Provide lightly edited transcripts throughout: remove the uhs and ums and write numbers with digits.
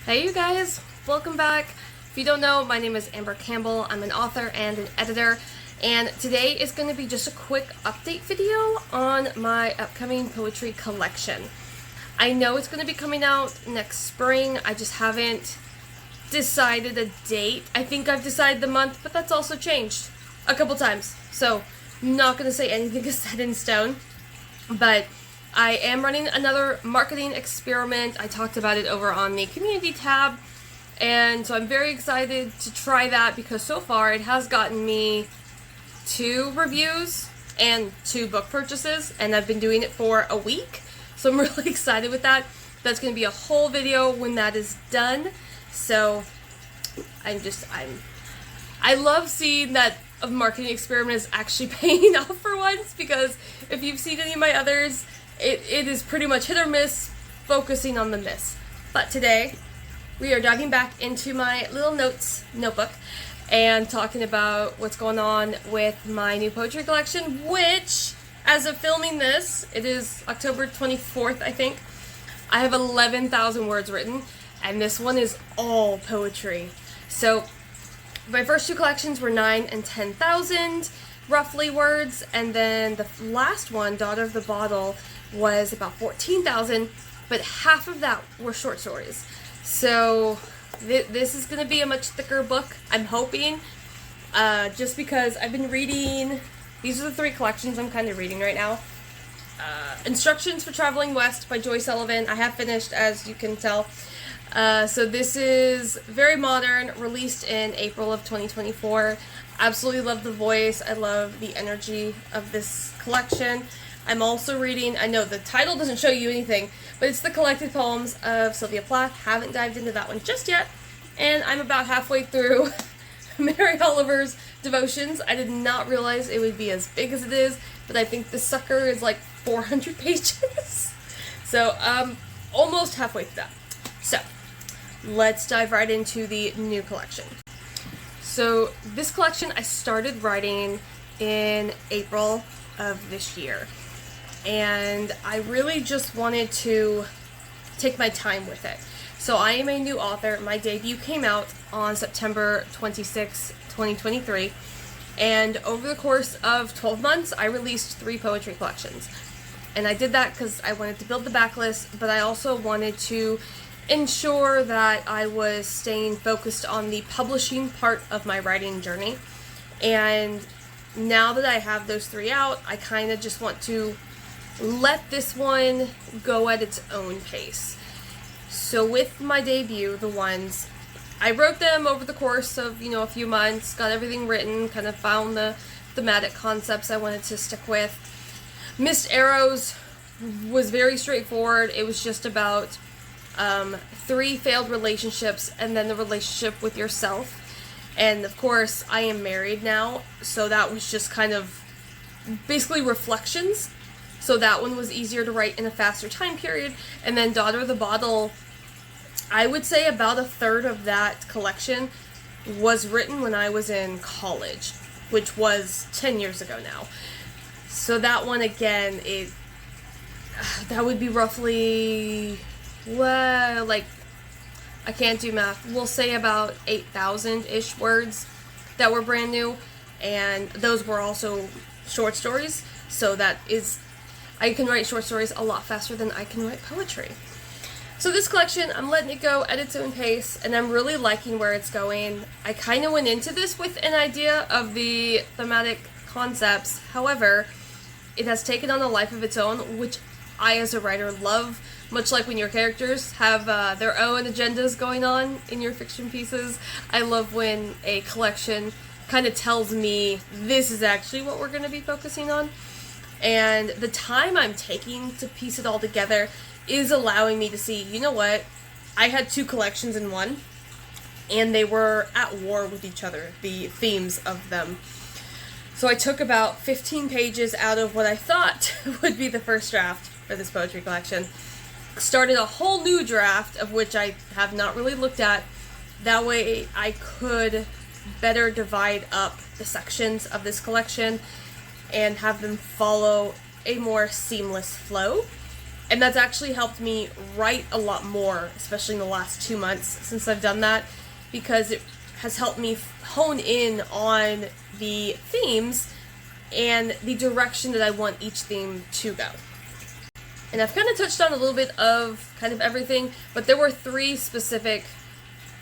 Hey you guys, welcome back. If you don't know, my name is Amber Campbell. I'm an author and an editor, and today is going to be just a quick update video on my upcoming poetry collection. I know it's going to be coming out next spring. I just haven't decided a date. I think I've decided the month, but that's also changed a couple times. So, I'm not going to say anything is set in stone, but I am running another marketing experiment. I talked about it over on the community tab, and so I'm very excited to try that because so far it has gotten me 2 reviews and 2 book purchases, and I've been doing it for a week, so I'm really excited with that. That's going to be a whole video when that is done, so I love seeing that a marketing experiment is actually paying off for once, because if you've seen any of my others, it is pretty much hit or miss, focusing on the miss. But today, we are diving back into my little notebook and talking about what's going on with my new poetry collection, which, as of filming this, it is October 24th, I think. I have 11,000 words written, and this one is all poetry. So, my first 2 collections were 9 and 10,000, roughly, words, and then the last one, Daughter of the Bottle, was about 14,000, but half of that were short stories. So this is going to be a much thicker book, I'm hoping, just because I've been reading, these are the 3 collections I'm kind of reading right now. Instructions for Traveling West by Joy Sullivan. I have finished, as you can tell. So this is very modern, released in April of 2024. Absolutely love the voice. I love the energy of this collection. I'm also reading, I know the title doesn't show you anything, but it's the collected poems of Sylvia Plath. Haven't dived into that one just yet. And I'm about halfway through Mary Oliver's Devotions. I did not realize it would be as big as it is, but I think the sucker is like 400 pages. So, almost halfway through that. So, let's dive right into the new collection. So, this collection I started writing in April of this year, and I really just wanted to take my time with it. So I am a new author. My debut came out on September 26, 2023, and over the course of 12 months, I released 3 poetry collections. And I did that because I wanted to build the backlist, but I also wanted to ensure that I was staying focused on the publishing part of my writing journey. And now that I have those 3 out, I kind of just want to let this one go at its own pace. So with my debut, the ones, I wrote them over the course of, a few months, got everything written, kind of found the thematic concepts I wanted to stick with. Missed Arrows was very straightforward. It was just about 3 failed relationships and then the relationship with yourself. And of course, I am married now, so that was just kind of basically reflections. So that one was easier to write in a faster time period. And then Daughter of the Bottle, I would say about a third of that collection was written when I was in college, which was 10 years ago now. So that one, again, that would be roughly, well, like, I can't do math. We'll say about 8,000-ish words that were brand new, and those were also short stories, so that is, I can write short stories a lot faster than I can write poetry. So this collection, I'm letting it go at its own pace, and I'm really liking where it's going. I kind of went into this with an idea of the thematic concepts. However, it has taken on a life of its own, which I, as a writer, love. Much like when your characters have their own agendas going on in your fiction pieces. I love when a collection kind of tells me this is actually what we're going to be focusing on. And the time I'm taking to piece it all together is allowing me to see, you know what, I had 2 collections in one, and they were at war with each other, the themes of them. So I took about 15 pages out of what I thought would be the first draft for this poetry collection, started a whole new draft of which I have not really looked at. That way I could better divide up the sections of this collection and have them follow a more seamless flow. And that's actually helped me write a lot more, especially in the last 2 months since I've done that, because it has helped me hone in on the themes and the direction that I want each theme to go. And I've kind of touched on a little bit of kind of everything, but there were 3 specific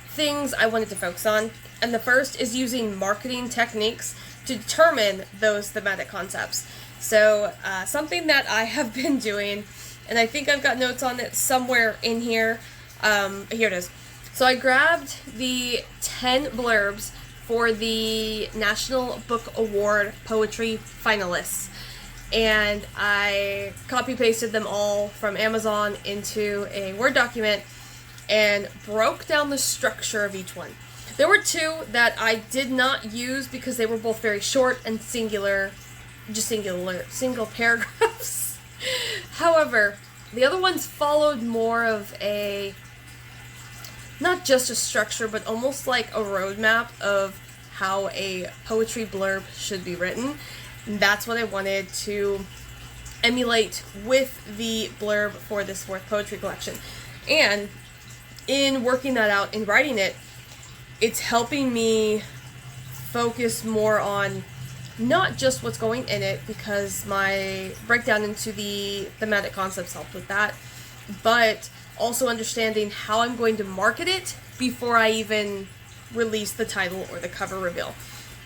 things I wanted to focus on. And the first is using marketing techniques to determine those thematic concepts. So something that I have been doing, and I think I've got notes on it somewhere in here. Here it is. So I grabbed the 10 blurbs for the National Book Award Poetry finalists, and I copy-pasted them all from Amazon into a Word document and broke down the structure of each one. There were 2 that I did not use because they were both very short and single paragraphs. However, the other ones followed more of a, not just a structure, but almost like a roadmap of how a poetry blurb should be written. And that's what I wanted to emulate with the blurb for this 4th poetry collection. And in working that out and writing it, it's helping me focus more on not just what's going in it, because my breakdown into the thematic concepts helped with that, but also understanding how I'm going to market it before I even release the title or the cover reveal,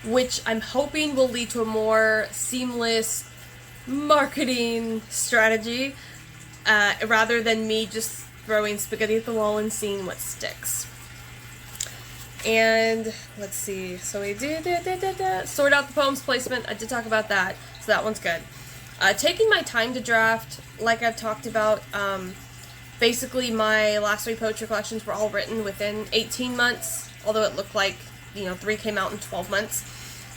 which I'm hoping will lead to a more seamless marketing strategy, rather than me just throwing spaghetti at the wall and seeing what sticks. And let's see, so we did sort out the poems placement. I did talk about that, so that one's good. Taking my time to draft, like I've talked about, basically my last 3 poetry collections were all written within 18 months, although it looked like, 3 came out in 12 months.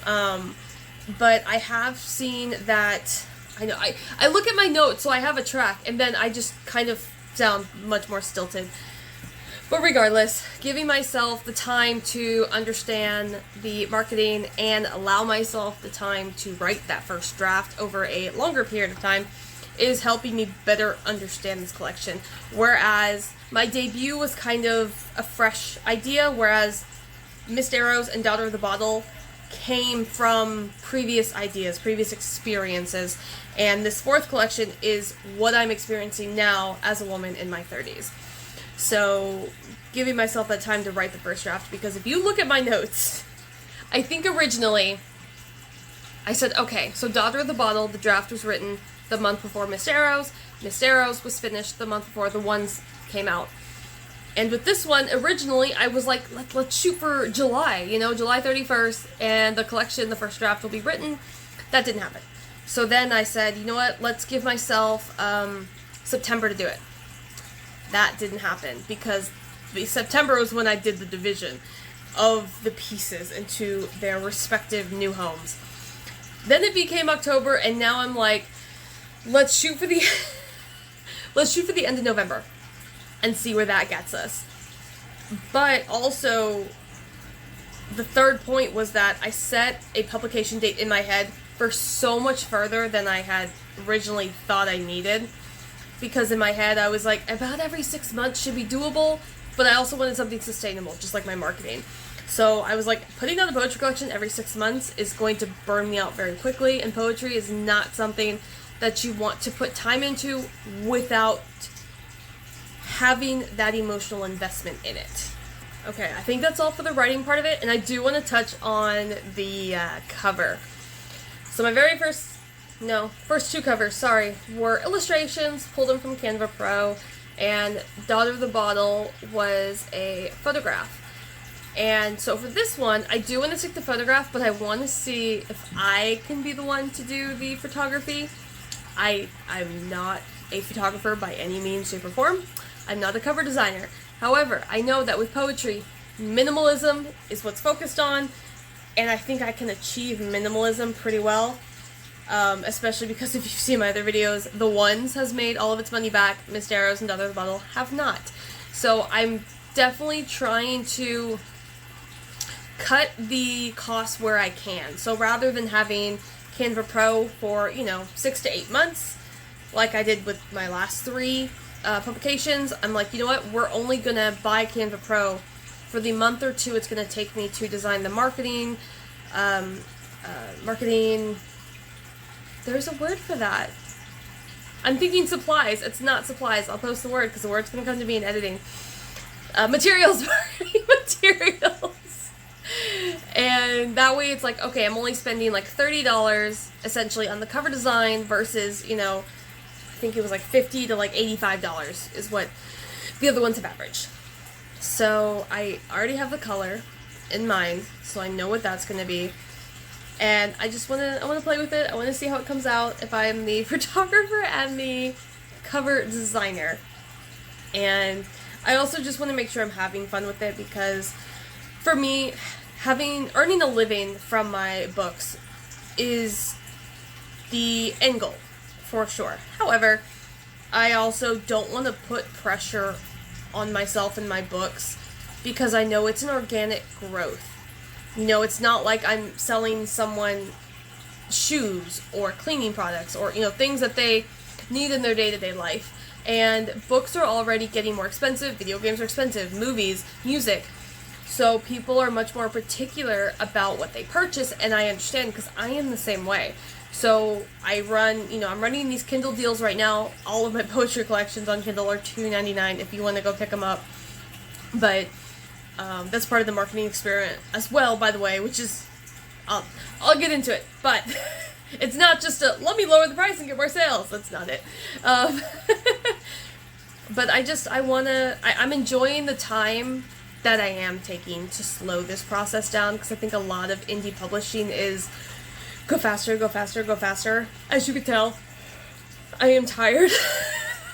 But I have seen that, I look at my notes, so I have a track, and then I just kind of sound much more stilted. But regardless, giving myself the time to understand the marketing and allow myself the time to write that first draft over a longer period of time is helping me better understand this collection. Whereas my debut was kind of a fresh idea, whereas Missed Arrows and Daughter of the Bottle came from previous ideas, previous experiences, and this 4th collection is what I'm experiencing now as a woman in my 30s. So, giving myself that time to write the first draft, because if you look at my notes, I think originally I said, okay, so Daughter of the Bottle, the draft was written the month before Missed Arrows. Missed Arrows was finished the month before the ones came out. And with this one, originally, I was like, let's shoot for July, July 31st, and the collection, the first draft will be written. That didn't happen. So then I said, you know what, let's give myself September to do it. That didn't happen, because September was when I did the division of the pieces into their respective new homes. Then it became October, and now I'm like, let's shoot for the end of November and see where that gets us. But also, the third point was that I set a publication date in my head for so much further than I had originally thought I needed. Because in my head, I was like, about every 6 months should be doable, but I also wanted something sustainable, just like my marketing. So I was like, putting out a poetry collection every 6 months is going to burn me out very quickly, and poetry is not something that you want to put time into without having that emotional investment in it. Okay, I think that's all for the writing part of it, and I do want to touch on the cover. So my first 2 covers, were illustrations, pulled them from Canva Pro, and Daughter of the Bottle was a photograph. And so for this one, I do want to stick to photograph, but I want to see if I can be the one to do the photography. I'm not a photographer by any means, shape, or form. I'm not a cover designer. However, I know that with poetry, minimalism is what's focused on, and I think I can achieve minimalism pretty well. Especially because if you see my other videos, The Ones has made all of its money back, Missed Arrows and Daughter of the Bottle have not. So I'm definitely trying to cut the costs where I can. So rather than having Canva Pro for, 6 to 8 months, like I did with my last 3 publications. I'm like, you know what, we're only gonna buy Canva Pro for the month or 2 it's gonna take me to design the marketing, there's a word for that. I'm thinking supplies. It's not supplies. I'll post the word because the word's going to come to me in editing. Materials. Materials. And that way it's like, okay, I'm only spending like $30 essentially on the cover design versus, you know, I think it was like $50 to like $85 is what the other ones have averaged. So I already have the color in mind, so I know what that's going to be. And I just want to play with it. I want to see how it comes out if I'm the photographer and the cover designer. And I also just want to make sure I'm having fun with it, because for me, earning a living from my books is the end goal for sure. However, I also don't want to put pressure on myself and my books, because I know it's an organic growth. You know, it's not like I'm selling someone shoes or cleaning products or, you know, things that they need in their day-to-day life. And books are already getting more expensive, video games are expensive, movies, music. So people are much more particular about what they purchase, and I understand because I am the same way. So I'm running these Kindle deals right now. All of my poetry collections on Kindle are $2.99 if you want to go pick them up. But that's part of the marketing experiment as well, by the way, which is, I'll get into it, but it's not just let me lower the price and get more sales. That's not it. But I'm enjoying the time that I am taking to slow this process down, because I think a lot of indie publishing is go faster, go faster, go faster. As you can tell, I am tired.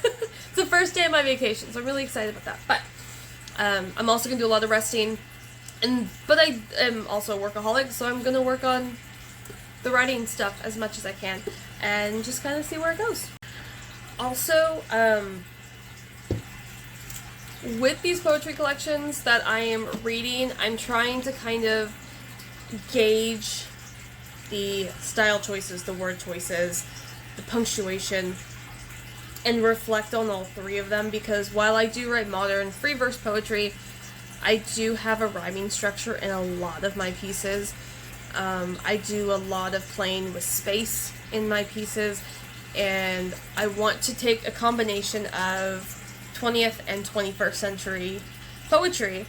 It's the first day of my vacation, so I'm really excited about that. But I'm also going to do a lot of resting, but I am also a workaholic, so I'm going to work on the writing stuff as much as I can, and just kind of see where it goes. Also, with these poetry collections that I am reading, I'm trying to kind of gauge the style choices, the word choices, the punctuation, and reflect on all 3 of them, because while I do write modern free verse poetry, I do have a rhyming structure in a lot of my pieces. I do a lot of playing with space in my pieces, and I want to take a combination of 20th and 21st century poetry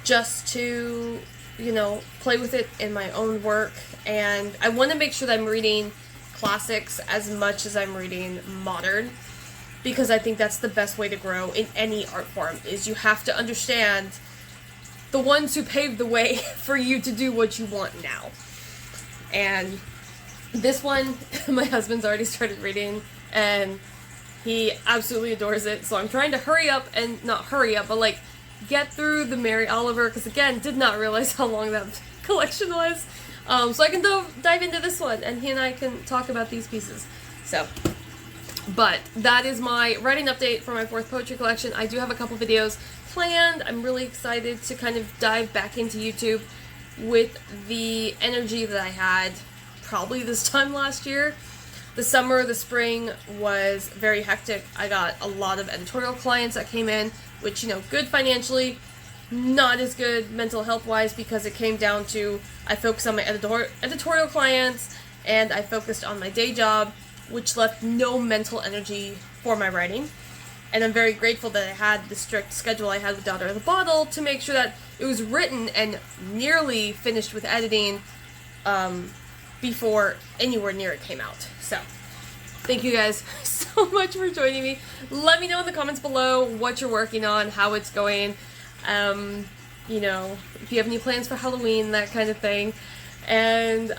just to, you know, play with it in my own work. And I want to make sure that I'm reading classics as much as I'm reading modern, because I think that's the best way to grow in any art form, is you have to understand the ones who paved the way for you to do what you want now. And this one, my husband's already started reading, and he absolutely adores it, so I'm trying to hurry up, and not hurry up, but like get through the Mary Oliver, because again, did not realize how long that collection was. So I can dive into this one, and he and I can talk about these pieces. So, but that is my writing update for my 4th poetry collection. I do have a couple videos planned. I'm really excited to kind of dive back into YouTube with the energy that I had probably this time last year. The summer, the spring was very hectic. I got a lot of editorial clients that came in, which, you know, good financially, not as good mental health wise, because it came down to I focused on my editorial clients and I focused on my day job, which left no mental energy for my writing. And I'm very grateful that I had the strict schedule I had with Daughter of the Bottle to make sure that it was written and nearly finished with editing before anywhere near it came out. So thank you guys so much for joining me. Let me know in the comments below what you're working on, how it's going. You know, if you have any plans for Halloween, that kind of thing. And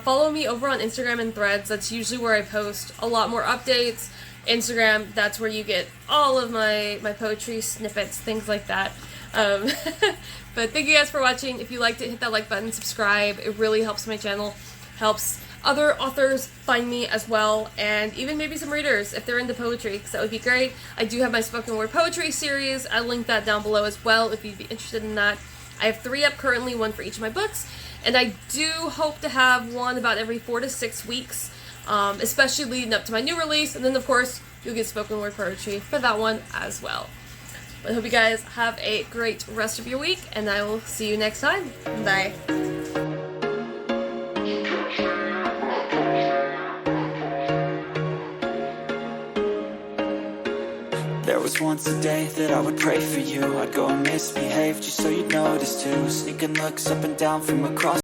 follow me over on Instagram and Threads. That's usually where I post a lot more updates. Instagram, that's where you get all of my poetry snippets, things like that. But thank you guys for watching. If you liked it, hit that like button, subscribe. It really helps my channel, helps other authors find me as well, and even maybe some readers if they're into poetry, because that would be great. I do have my spoken word poetry series. I'll link that down below as well if you'd be interested in that. I have 3 up currently, 1 for each of my books, and I do hope to have one about every 4 to 6 weeks especially leading up to my new release. And then, of course, you'll get spoken word poetry for that one as well. But I hope you guys have a great rest of your week, and I will see you next time. Bye. There was once a day that I would pray for you. I'd go and misbehave just so you'd notice too. Sneaking looks up and down from across